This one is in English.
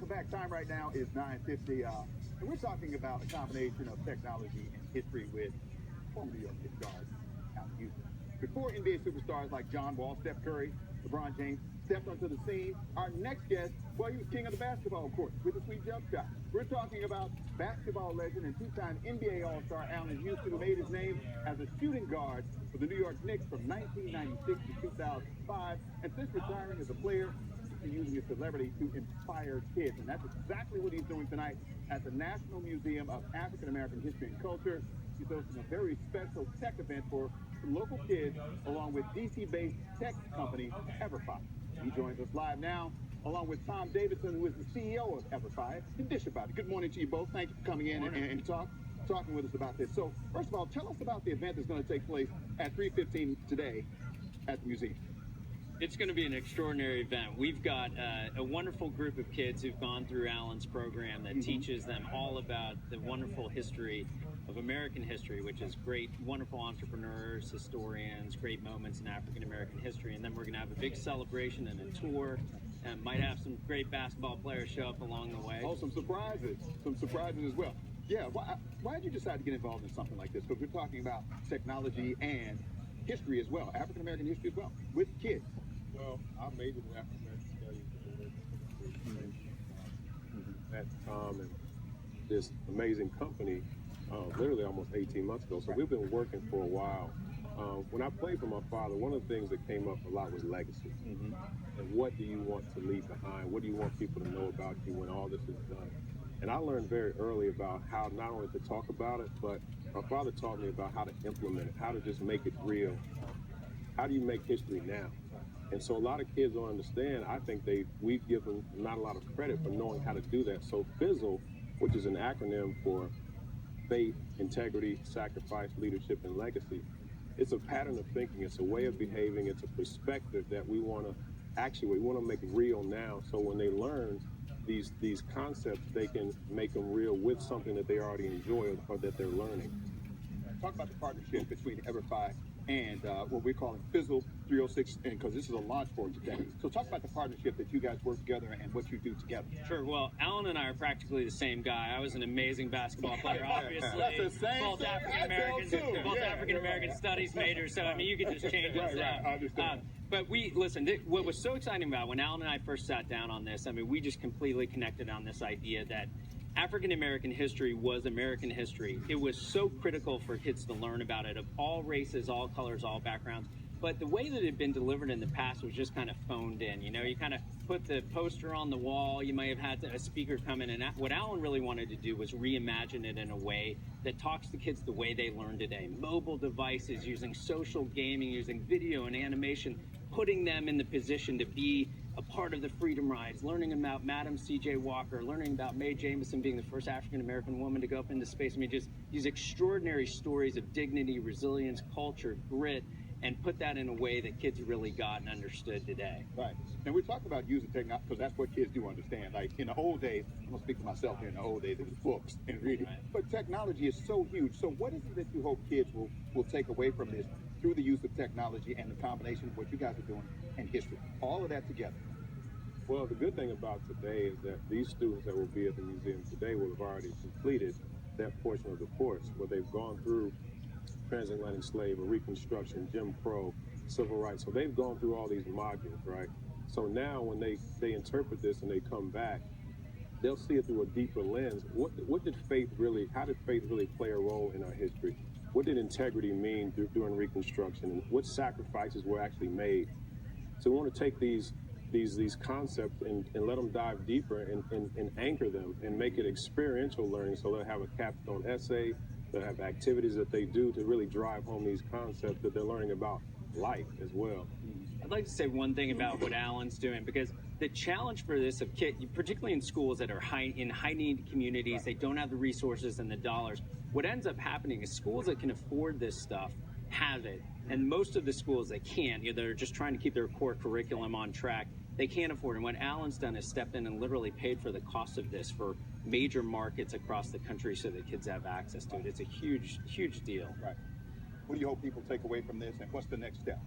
Welcome back. Time right now is 9:50, and we're talking about a combination of technology and history with former New York Knicks guard Allan. Before NBA superstars like John Wall, Steph Curry, LeBron James stepped onto the scene, our next guest, well, he was king of the basketball court with a sweet jump shot. We're talking about basketball legend and two-time NBA All-Star Allan Houston, who made his name as a shooting guard for the New York Knicks from 1996 to 2005, and since retiring as a player, using his celebrity to inspire kids. And that's exactly what he's doing tonight at the National Museum of African American History and Culture. He's hosting a very special tech event for some local kids, along with DC-based tech company EverFi. He joins us live now, along with Tom Davidson, who is the CEO of EverFi, and Dish About It. Good morning to you both. Thank you for coming in and talking with us about this. So, first of all, tell us about the event that's going to take place at 3:15 today at the museum. It's going to be an extraordinary event. We've got a wonderful group of kids who've gone through Allan's program that teaches them all about the wonderful history of American history, which is great, wonderful entrepreneurs, historians, great moments in African American history. And then we're going to have a big celebration and a tour, and might have some great basketball players show up along the way. Oh, some surprises as well. Yeah, why did you decide to get involved in something like this? Because we're talking about technology and history as well, African American history as well, with kids. Well, I majored in African American studies at Tom and this amazing company literally almost 18 months ago. So we've been working for a while. When I played for my father, one of the things that came up a lot was legacy. And what do you want to leave behind? What do you want people to know about you when all this is done? And I learned very early about how not only to talk about it, but my father taught me about how to implement it, how to just make it real. How do you make history now? And so a lot of kids don't understand. I think we've given not a lot of credit for knowing how to do that. So FIZZLE, which is an acronym for faith, integrity, sacrifice, leadership, and legacy, it's a pattern of thinking. It's a way of behaving. It's a perspective that we want to actuate. We want to make real now. So when they learn these concepts, they can make them real with something that they already enjoy or that they're learning. Talk about the partnership between EverFi and what we're calling FIZZLE 306, because this is a launch for it today. So talk about the partnership that you guys work together and what you do together. Sure. Well, Allan and I are practically the same guy. I was an amazing basketball player, obviously. That's the same. Both African American studies majors. So I mean, you could just change us up. Right, I understand. But what was so exciting about when Allan and I first sat down on this, I mean, we just completely connected on this idea that African American history was American history. It was so critical for kids to learn about it, of all races, all colors, all backgrounds. But the way that it had been delivered in the past was just kind of phoned in. You know, you kind of put the poster on the wall. You might have had a speaker come in. And what Allan really wanted to do was reimagine it in a way that talks to kids the way they learn today. Mobile devices, using social gaming, using video and animation, putting them in the position to be a part of the Freedom Rides, learning about Madam C.J. Walker, learning about Mae Jemison being the first African-American woman to go up into space. I mean, just these extraordinary stories of dignity, resilience, culture, grit, and put that in a way that kids really got and understood today. Right. And we talk about using technology because that's what kids do understand. Like in the old days, I'm going to speak for myself here, in the old days, it was books and reading. Right. But technology is so huge. So what is it that you hope kids will take away from this through the use of technology and the combination of what you guys are doing and history? All of that together. Well, the good thing about today is that these students that will be at the museum today will have already completed that portion of the course where they've gone through transatlantic slave or Reconstruction, Jim Crow, civil rights. So they've gone through all these modules, right? So now when they interpret this and they come back, they'll see it through a deeper lens. How did faith really play a role in our history? What did integrity mean during Reconstruction? And what sacrifices were actually made? So we want to take these concepts and let them dive deeper and anchor them and make it experiential learning. So they'll have a capstone essay, they'll have activities that they do to really drive home these concepts that they're learning about life as well. I'd like to say one thing about what Allan's doing, because the challenge for this of kids, particularly in schools that are in high-need communities, they don't have the resources and the dollars. What ends up happening is schools that can afford this stuff have it, and most of the schools that can't, they're just trying to keep their core curriculum on track. They can't afford it. And what Allan's done is stepped in and literally paid for the cost of this for major markets across the country so that kids have access to it. It's a huge, huge deal. Right. What do you hope people take away from this, and what's the next step?